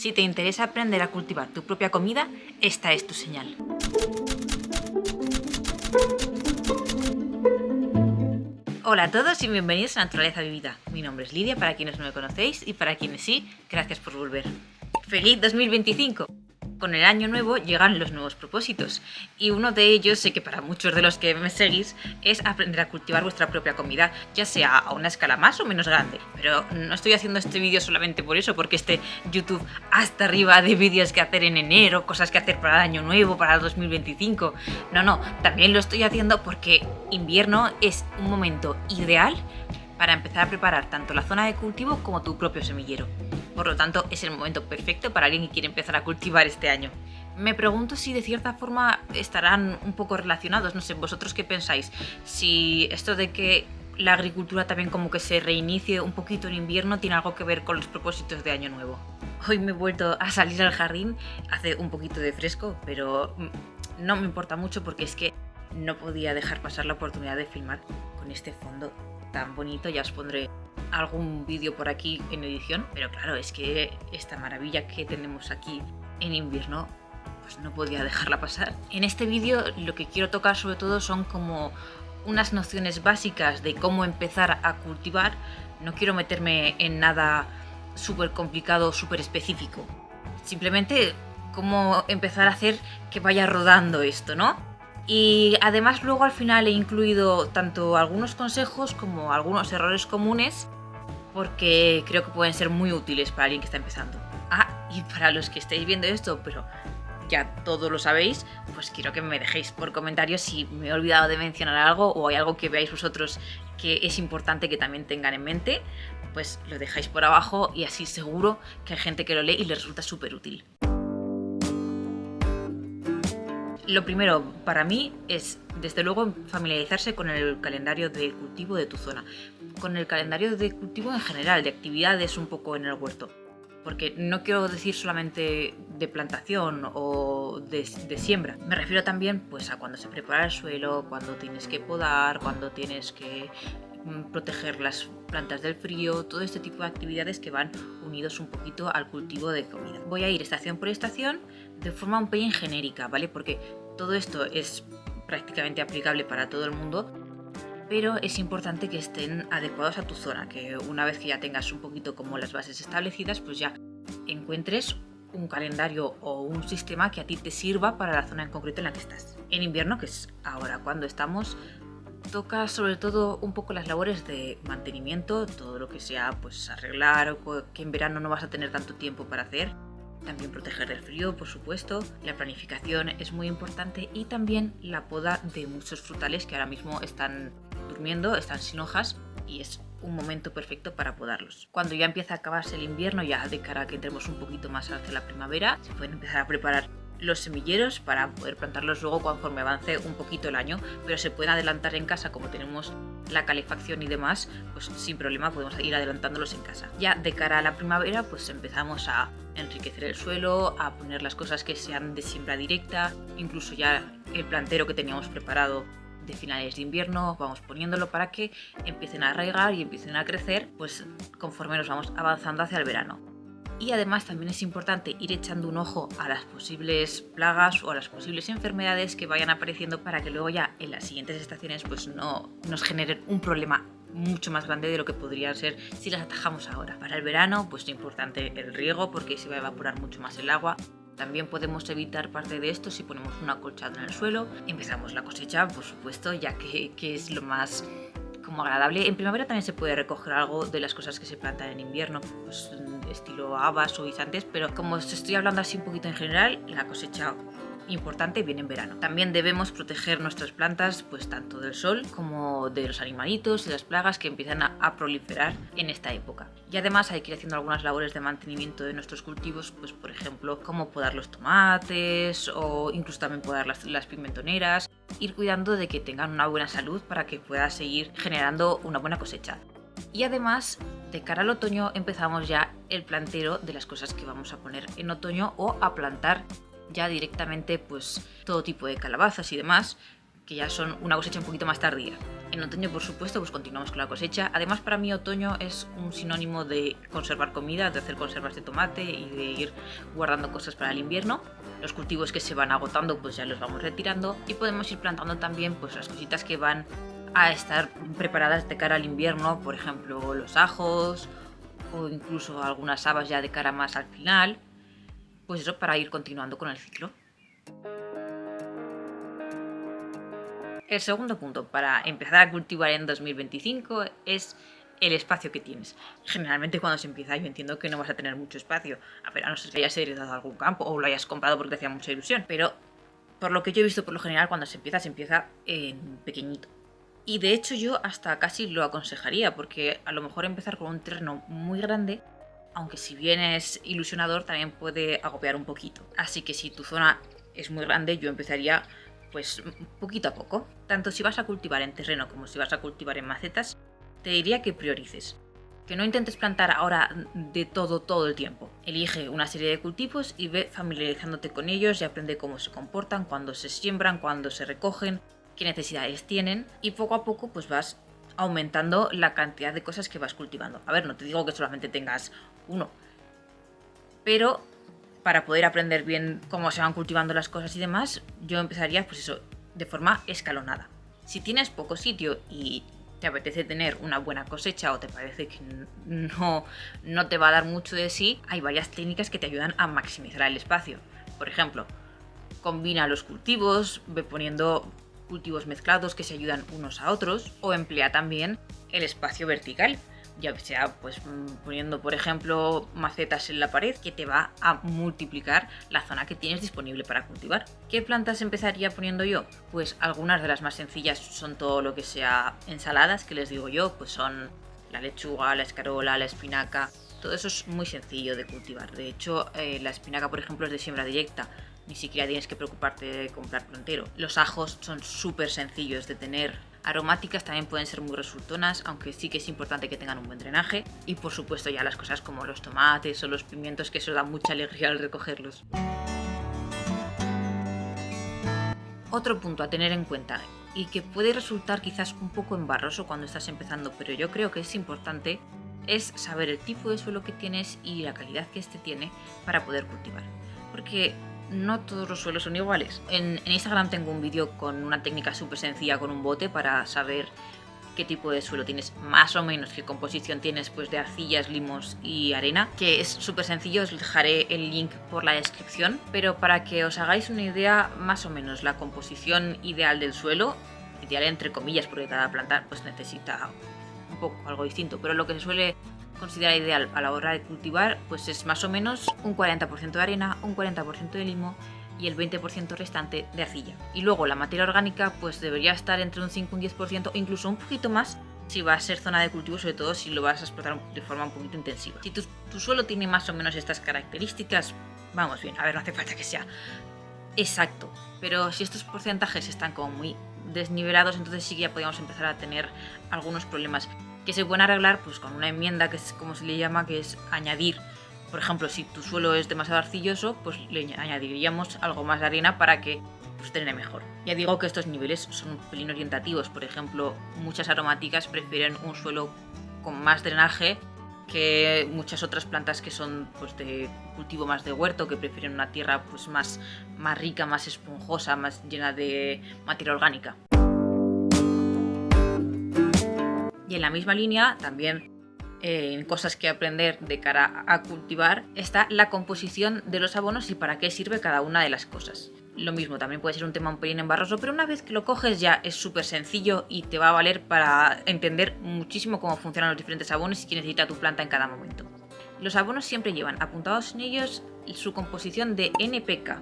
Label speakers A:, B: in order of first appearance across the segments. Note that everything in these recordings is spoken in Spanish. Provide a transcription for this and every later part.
A: Si te interesa aprender a cultivar tu propia comida, esta es tu señal. Hola a todos y bienvenidos a Naturaleza Vivida. Mi nombre es Lidia, para quienes no me conocéis, y para quienes sí, gracias por volver. ¡Feliz 2025! Con el año nuevo llegan los nuevos propósitos, y uno de ellos, sé que para muchos de los que me seguís, es aprender a cultivar vuestra propia comida, ya sea a una escala más o menos grande. Pero no estoy haciendo este vídeo solamente por eso, porque esté YouTube hasta arriba de vídeos que hacer en enero, cosas que hacer para el año nuevo, para el 2025. No, también lo estoy haciendo porque invierno es un momento ideal para empezar a preparar tanto la zona de cultivo como tu propio semillero. Por lo tanto, es el momento perfecto para alguien que quiere empezar a cultivar este año. Me pregunto si de cierta forma estarán un poco relacionados, no sé, ¿vosotros qué pensáis? Si esto de que la agricultura también como que se reinicie un poquito en invierno tiene algo que ver con los propósitos de año nuevo. Hoy me he vuelto a salir al jardín, hace un poquito de fresco, pero no me importa mucho porque es que no podía dejar pasar la oportunidad de filmar con este fondo tan bonito. Ya os pondré algún vídeo por aquí en edición, pero claro, es que esta maravilla que tenemos aquí en invierno, pues no podía dejarla pasar. En este vídeo lo que quiero tocar sobre todo son como unas nociones básicas de cómo empezar a cultivar. No quiero meterme en nada súper complicado, súper específico. Simplemente cómo empezar a hacer que vaya rodando esto, ¿no? Y además luego al final he incluido tanto algunos consejos como algunos errores comunes, porque creo que pueden ser muy útiles para alguien que está empezando. Y para los que estéis viendo esto, pero ya todos lo sabéis, pues quiero que me dejéis por comentarios si me he olvidado de mencionar algo o hay algo que veáis vosotros que es importante que también tengan en mente, pues lo dejáis por abajo y así seguro que hay gente que lo lee y le resulta súper útil. Lo primero para mí es, desde luego, familiarizarse con el calendario de cultivo de tu zona, con el calendario de cultivo en general, de actividades un poco en el huerto. Porque no quiero decir solamente de plantación o de siembra. Me refiero también pues, a cuando se prepara el suelo, cuando tienes que podar, cuando tienes que proteger las plantas del frío, todo este tipo de actividades que van unidos un poquito al cultivo de comida. Voy a ir estación por estación de forma un pelín genérica, ¿vale? Porque todo esto es prácticamente aplicable para todo el mundo, pero es importante que estén adecuados a tu zona, que una vez que ya tengas un poquito como las bases establecidas, pues ya encuentres un calendario o un sistema que a ti te sirva para la zona en concreto en la que estás. En invierno, que es ahora cuando estamos, toca sobre todo un poco las labores de mantenimiento, todo lo que sea pues arreglar o que en verano no vas a tener tanto tiempo para hacer. También proteger del frío, por supuesto. La planificación es muy importante y también la poda de muchos frutales que ahora mismo están durmiendo, están sin hojas y es un momento perfecto para podarlos. Cuando ya empieza a acabarse el invierno, ya de cara a que entremos un poquito más hacia la primavera, se pueden empezar a preparar los semilleros para poder plantarlos luego conforme avance un poquito el año, pero se pueden adelantar en casa como tenemos la calefacción y demás, pues sin problema podemos ir adelantándolos en casa. Ya de cara a la primavera pues empezamos a enriquecer el suelo, a poner las cosas que sean de siembra directa, incluso ya el plantero que teníamos preparado de finales de invierno vamos poniéndolo para que empiecen a arraigar y empiecen a crecer pues conforme nos vamos avanzando hacia el verano. Y además también es importante ir echando un ojo a las posibles plagas o a las posibles enfermedades que vayan apareciendo para que luego ya en las siguientes estaciones pues no nos generen un problema mucho más grande de lo que podría ser si las atajamos ahora. Para el verano pues es importante el riego porque se va a evaporar mucho más el agua. También podemos evitar parte de esto si ponemos un acolchado en el suelo. Empezamos la cosecha, por supuesto, ya que es lo más como agradable. En primavera también se puede recoger algo de las cosas que se plantan en invierno, pues estilo habas o guisantes, pero como os estoy hablando así un poquito en general, la cosecha importante viene en verano. También debemos proteger nuestras plantas pues tanto del sol como de los animalitos y las plagas que empiezan a proliferar en esta época. Y además hay que ir haciendo algunas labores de mantenimiento de nuestros cultivos, pues por ejemplo como podar los tomates o incluso también podar las pimentoneras, ir cuidando de que tengan una buena salud para que pueda seguir generando una buena cosecha. Y además, de cara al otoño empezamos ya el plantero de las cosas que vamos a poner en otoño o a plantar ya directamente pues todo tipo de calabazas y demás, que ya son una cosecha un poquito más tardía. En otoño, por supuesto, pues continuamos con la cosecha. Además, para mí otoño es un sinónimo de conservar comida, de hacer conservas de tomate y de ir guardando cosas para el invierno. Los cultivos que se van agotando, pues ya los vamos retirando y podemos ir plantando también pues las cositas que van a estar preparadas de cara al invierno, por ejemplo, los ajos o incluso algunas habas ya de cara más al final. Pues eso, para ir continuando con el ciclo. El segundo punto para empezar a cultivar en 2025 es el espacio que tienes. Generalmente cuando se empieza yo entiendo que no vas a tener mucho espacio, a ver, a no ser que hayas heredado algún campo o lo hayas comprado porque te hacía mucha ilusión, pero por lo que yo he visto por lo general cuando se empieza en pequeñito. Y de hecho yo hasta casi lo aconsejaría, porque a lo mejor empezar con un terreno muy grande, aunque si bien es ilusionador, también puede agobiar un poquito. Así que si tu zona es muy grande, yo empezaría pues poquito a poco. Tanto si vas a cultivar en terreno como si vas a cultivar en macetas, te diría que priorices. Que no intentes plantar ahora de todo el tiempo. Elige una serie de cultivos y ve familiarizándote con ellos y aprende cómo se comportan, cuándo se siembran, cuándo se recogen, qué necesidades tienen y poco a poco pues vas aumentando la cantidad de cosas que vas cultivando. A ver, no te digo que solamente tengas uno, pero para poder aprender bien cómo se van cultivando las cosas y demás, yo empezaría pues eso, de forma escalonada. Si tienes poco sitio y te apetece tener una buena cosecha o te parece que no te va a dar mucho de sí, hay varias técnicas que te ayudan a maximizar el espacio. Por ejemplo, combina los cultivos, ve poniendo cultivos mezclados que se ayudan unos a otros, o emplea también el espacio vertical, ya sea pues poniendo por ejemplo macetas en la pared, que te va a multiplicar la zona que tienes disponible para cultivar. ¿Qué plantas empezaría poniendo yo? Pues algunas de las más sencillas son todo lo que sea ensaladas, que les digo yo, pues son la lechuga, la escarola, la espinaca. Todo eso es muy sencillo de cultivar. De hecho, la espinaca, por ejemplo, es de siembra directa. Ni siquiera tienes que preocuparte de comprarlo entero. Los ajos son súper sencillos de tener. Aromáticas también pueden ser muy resultonas, aunque sí que es importante que tengan un buen drenaje. Y por supuesto ya las cosas como los tomates o los pimientos, que eso da mucha alegría al recogerlos. Otro punto a tener en cuenta, y que puede resultar quizás un poco embarroso cuando estás empezando, pero yo creo que es importante, es saber el tipo de suelo que tienes y la calidad que este tiene para poder cultivar. Porque no todos los suelos son iguales. En Instagram tengo un vídeo con una técnica súper sencilla con un bote para saber qué tipo de suelo tienes, más o menos qué composición tienes pues de arcillas, limos y arena, que es súper sencillo, os dejaré el link por la descripción, pero para que os hagáis una idea más o menos la composición ideal del suelo, ideal entre comillas porque cada planta pues necesita un poco algo distinto, pero lo que se suele considerar ideal a la hora de cultivar pues es más o menos un 40% de arena, un 40% de limo y el 20% restante de arcilla. Y luego la materia orgánica pues debería estar entre un 5 y un 10%, incluso un poquito más si va a ser zona de cultivo, sobre todo si lo vas a explotar de forma un poquito intensiva. Si tu suelo tiene más o menos estas características, vamos bien. A ver, no hace falta que sea exacto, pero si estos porcentajes están como muy desnivelados, entonces sí que ya podríamos empezar a tener algunos problemas que se pueden arreglar pues con una enmienda, que es como se le llama, que es añadir. Por ejemplo, si tu suelo es demasiado arcilloso, pues le añadiríamos algo más de arena para que pues drene mejor. Ya digo que estos niveles son un pelín orientativos. Por ejemplo, muchas aromáticas prefieren un suelo con más drenaje que muchas otras plantas que son pues de cultivo más de huerto, que prefieren una tierra pues más rica, más esponjosa, más llena de materia orgánica. Y en la misma línea, también en cosas que aprender de cara a cultivar, está la composición de los abonos y para qué sirve cada una de las cosas. Lo mismo, también puede ser un tema un pelín embarroso, pero una vez que lo coges ya es súper sencillo y te va a valer para entender muchísimo cómo funcionan los diferentes abonos y qué necesita tu planta en cada momento. Los abonos siempre llevan apuntados en ellos su composición de NPK.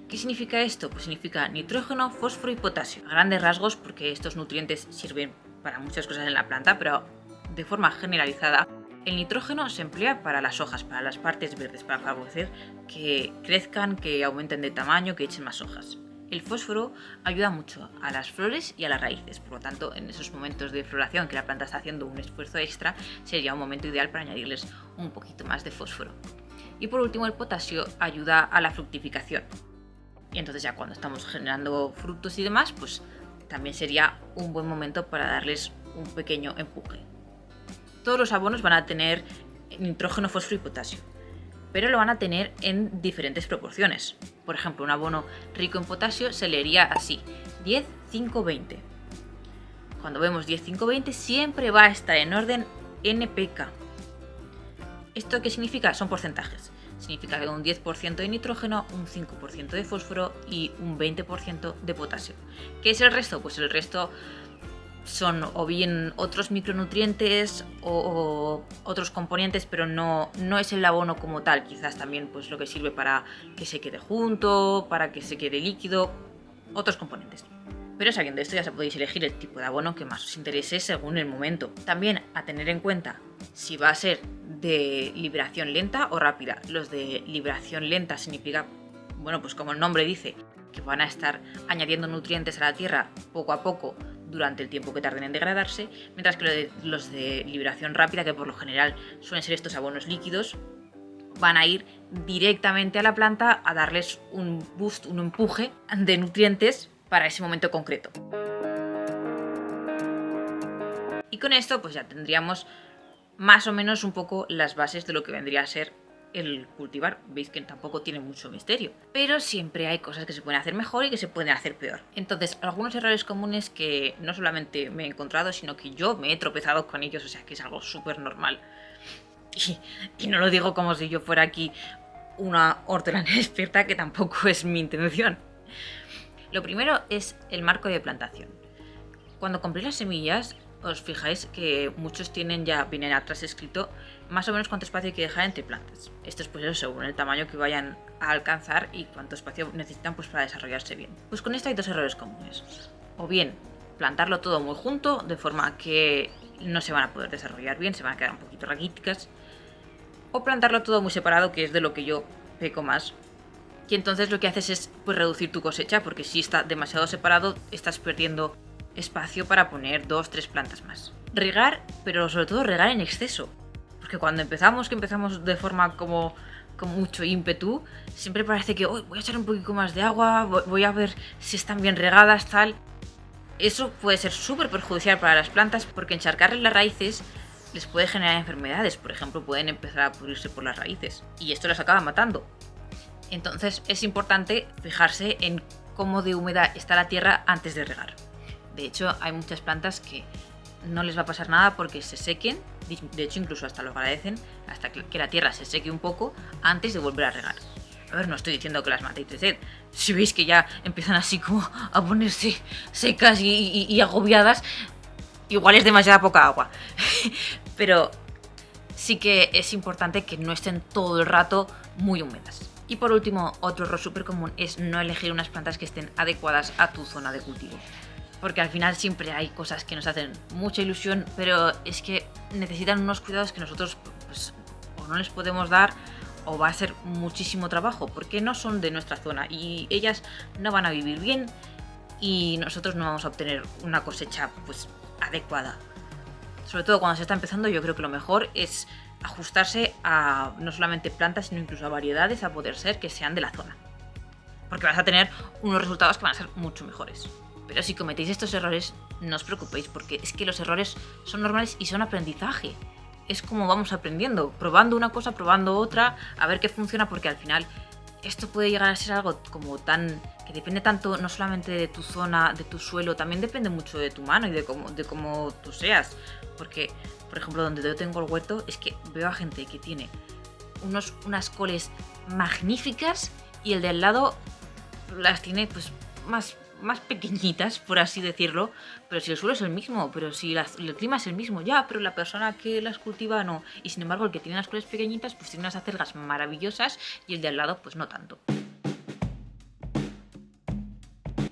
A: ¿Qué significa esto? Pues significa nitrógeno, fósforo y potasio. A grandes rasgos, porque estos nutrientes sirven para muchas cosas en la planta, pero de forma generalizada, el nitrógeno se emplea para las hojas, para las partes verdes, para favorecer que crezcan, que aumenten de tamaño, que echen más hojas. El fósforo ayuda mucho a las flores y a las raíces, por lo tanto, en esos momentos de floración que la planta está haciendo un esfuerzo extra, sería un momento ideal para añadirles un poquito más de fósforo. Y por último, el potasio ayuda a la fructificación. Y entonces ya cuando estamos generando frutos y demás, pues también sería un buen momento para darles un pequeño empuje. Todos los abonos van a tener nitrógeno, fósforo y potasio, pero lo van a tener en diferentes proporciones. Por ejemplo, un abono rico en potasio se leería así: 10, 5, 20. Cuando vemos 10, 5, 20 siempre va a estar en orden NPK. ¿Esto qué significa? Son porcentajes. Significa que un 10% de nitrógeno, un 5% de fósforo y un 20% de potasio. ¿Qué es el resto? Pues el resto son o bien otros micronutrientes o otros componentes, pero no es el abono como tal. Quizás también pues lo que sirve para que se quede junto, para que se quede líquido, otros componentes. Pero sabiendo esto ya podéis elegir el tipo de abono que más os interese según el momento. También a tener en cuenta si va a ser de liberación lenta o rápida. Los de liberación lenta significa, bueno, pues como el nombre dice, que van a estar añadiendo nutrientes a la tierra poco a poco durante el tiempo que tarden en degradarse, mientras que los de liberación rápida, que por lo general suelen ser estos abonos líquidos, van a ir directamente a la planta a darles un boost, un empuje de nutrientes para ese momento concreto. Y con esto pues ya tendríamos más o menos un poco las bases de lo que vendría a ser el cultivar. Veis que tampoco tiene mucho misterio, pero siempre hay cosas que se pueden hacer mejor y que se pueden hacer peor. Entonces, algunos errores comunes que no solamente me he encontrado, sino que yo me he tropezado con ellos, o sea que es algo súper normal. Y no lo digo como si yo fuera aquí una hortelana experta, que tampoco es mi intención. Lo primero es el marco de plantación. Cuando compréis las semillas, os fijáis que muchos vienen atrás escrito más o menos cuánto espacio hay que dejar entre plantas. Esto es pues eso, según el tamaño que vayan a alcanzar y cuánto espacio necesitan pues para desarrollarse bien. Pues con esto hay dos errores comunes. O bien plantarlo todo muy junto, de forma que no se van a poder desarrollar bien, se van a quedar un poquito raquíticas. O plantarlo todo muy separado, que es de lo que yo peco más. Y entonces lo que haces es pues reducir tu cosecha, porque si está demasiado separado estás perdiendo espacio para poner 2-3 plantas más. Regar, pero sobre todo regar en exceso. Porque cuando empezamos de forma como con mucho ímpetu, siempre parece que voy a echar un poquito más de agua, voy a ver si están bien regadas, tal. Eso puede ser súper perjudicial para las plantas, porque encharcarles las raíces les puede generar enfermedades. Por ejemplo, pueden empezar a pudrirse por las raíces y esto las acaba matando. Entonces es importante fijarse en cómo de húmeda está la tierra antes de regar. De hecho, hay muchas plantas que no les va a pasar nada porque se sequen, de hecho incluso hasta lo agradecen, hasta que la tierra se seque un poco antes de volver a regar. A ver, no estoy diciendo que las matéis de sed. Si veis que ya empiezan así como a ponerse secas y agobiadas, igual es demasiada poca agua. Pero sí que es importante que no estén todo el rato muy húmedas. Y por último, otro error súper común es no elegir unas plantas que estén adecuadas a tu zona de cultivo. Porque al final siempre hay cosas que nos hacen mucha ilusión, pero es que necesitan unos cuidados que nosotros pues, o no les podemos dar, o va a ser muchísimo trabajo, porque no son de nuestra zona y ellas no van a vivir bien y nosotros no vamos a obtener una cosecha pues adecuada. Sobre todo cuando se está empezando, yo creo que lo mejor es ajustarse a no solamente plantas, sino incluso a variedades, a poder ser que sean de la zona. Porque vas a tener unos resultados que van a ser mucho mejores. Pero si cometéis estos errores, no os preocupéis, porque es que los errores son normales y son aprendizaje. Es como vamos aprendiendo, probando una cosa, probando otra, a ver qué funciona, porque al final esto puede llegar a ser algo como tan que depende tanto no solamente de tu zona, de tu suelo, también depende mucho de tu mano y de cómo tú seas. Porque, por ejemplo, donde yo tengo el huerto, es que veo a gente que tiene unas coles magníficas y el de al lado las tiene pues más pequeñitas, por así decirlo, pero si el suelo es el mismo, pero si el clima es el mismo, ya, pero la persona que las cultiva no. Y sin embargo, el que tiene las coles pequeñitas, pues tiene unas acelgas maravillosas y el de al lado, pues no tanto.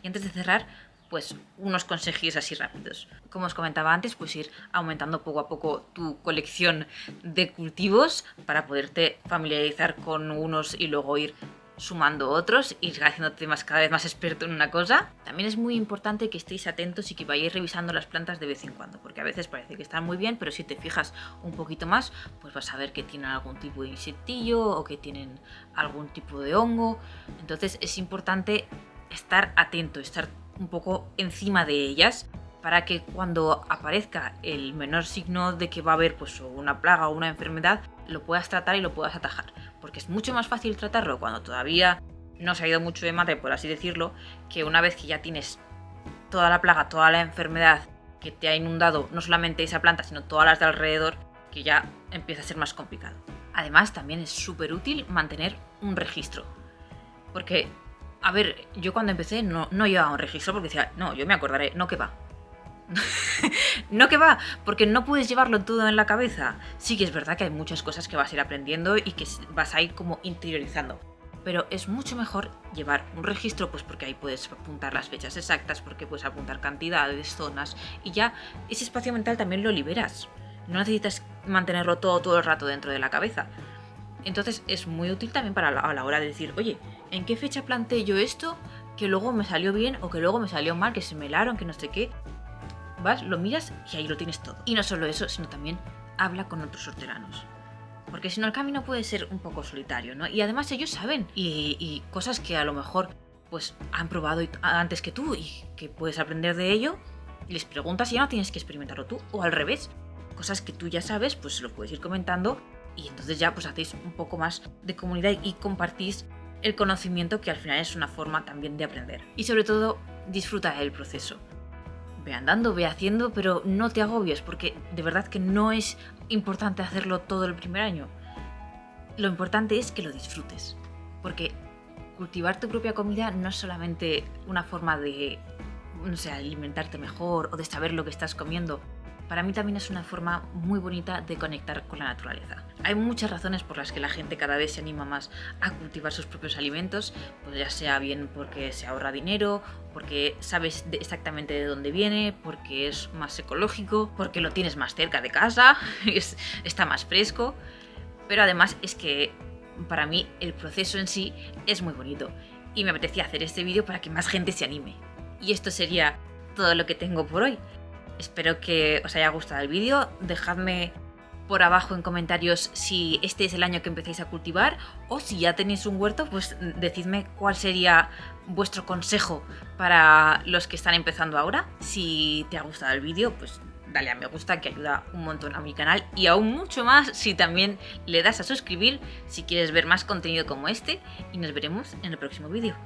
A: Y antes de cerrar, pues unos consejillos así rápidos. Como os comentaba antes, pues ir aumentando poco a poco tu colección de cultivos para poderte familiarizar con unos y luego ir sumando otros, ir haciéndote cada vez más experto en una cosa. También es muy importante que estéis atentos y que vayáis revisando las plantas de vez en cuando, porque a veces parece que están muy bien, pero si te fijas un poquito más, pues vas a ver que tienen algún tipo de insectillo o que tienen algún tipo de hongo. Entonces es importante estar atento, estar un poco encima de ellas, para que cuando aparezca el menor signo de que va a haber pues una plaga o una enfermedad, lo puedas tratar y lo puedas atajar. Porque es mucho más fácil tratarlo cuando todavía no se ha ido mucho de madre, por así decirlo, que una vez que ya tienes toda la plaga, toda la enfermedad que te ha inundado, no solamente esa planta, sino todas las de alrededor, que ya empieza a ser más complicado. Además, también es súper útil mantener un registro. Porque, a ver, yo cuando empecé no llevaba un registro porque decía, no, yo me acordaré, no que va. No que va, porque no puedes llevarlo todo en la cabeza. Sí que es verdad que hay muchas cosas que vas a ir aprendiendo y que vas a ir como interiorizando, pero es mucho mejor llevar un registro, pues porque ahí puedes apuntar las fechas exactas, porque puedes apuntar cantidades, zonas, y ya ese espacio mental también lo liberas. No necesitas mantenerlo todo el rato dentro de la cabeza. Entonces es muy útil también a la hora de decir, oye, ¿en qué fecha planteé yo esto? Que luego me salió bien o que luego me salió mal, que se me helaron, que no sé qué. Vas, lo miras y ahí lo tienes todo. Y no solo eso, sino también habla con otros hortelanos. Porque si no, el camino puede ser un poco solitario, ¿no? Y además ellos saben y cosas que a lo mejor pues han probado antes que tú y que puedes aprender de ello. Y les preguntas y ya no tienes que experimentarlo tú. O al revés, cosas que tú ya sabes, pues se lo puedes ir comentando y entonces ya pues hacéis un poco más de comunidad y compartís el conocimiento, que al final es una forma también de aprender. Y sobre todo, disfruta del proceso. Ve andando, ve haciendo, pero no te agobies, porque de verdad que no es importante hacerlo todo el primer año. Lo importante es que lo disfrutes, porque cultivar tu propia comida no es solamente una forma de, no sé, alimentarte mejor o de saber lo que estás comiendo. Para mí también es una forma muy bonita de conectar con la naturaleza. Hay muchas razones por las que la gente cada vez se anima más a cultivar sus propios alimentos, pues ya sea bien porque se ahorra dinero, porque sabes exactamente de dónde viene, porque es más ecológico, porque lo tienes más cerca de casa, está más fresco, pero además es que para mí el proceso en sí es muy bonito y me apetecía hacer este vídeo para que más gente se anime. Y esto sería todo lo que tengo por hoy. Espero que os haya gustado el vídeo. Dejadme por abajo en comentarios si este es el año que empecéis a cultivar, o si ya tenéis un huerto, pues decidme cuál sería vuestro consejo para los que están empezando ahora. Si te ha gustado el vídeo, pues dale a me gusta, que ayuda un montón a mi canal, y aún mucho más si también le das a suscribir si quieres ver más contenido como este, y nos veremos en el próximo vídeo.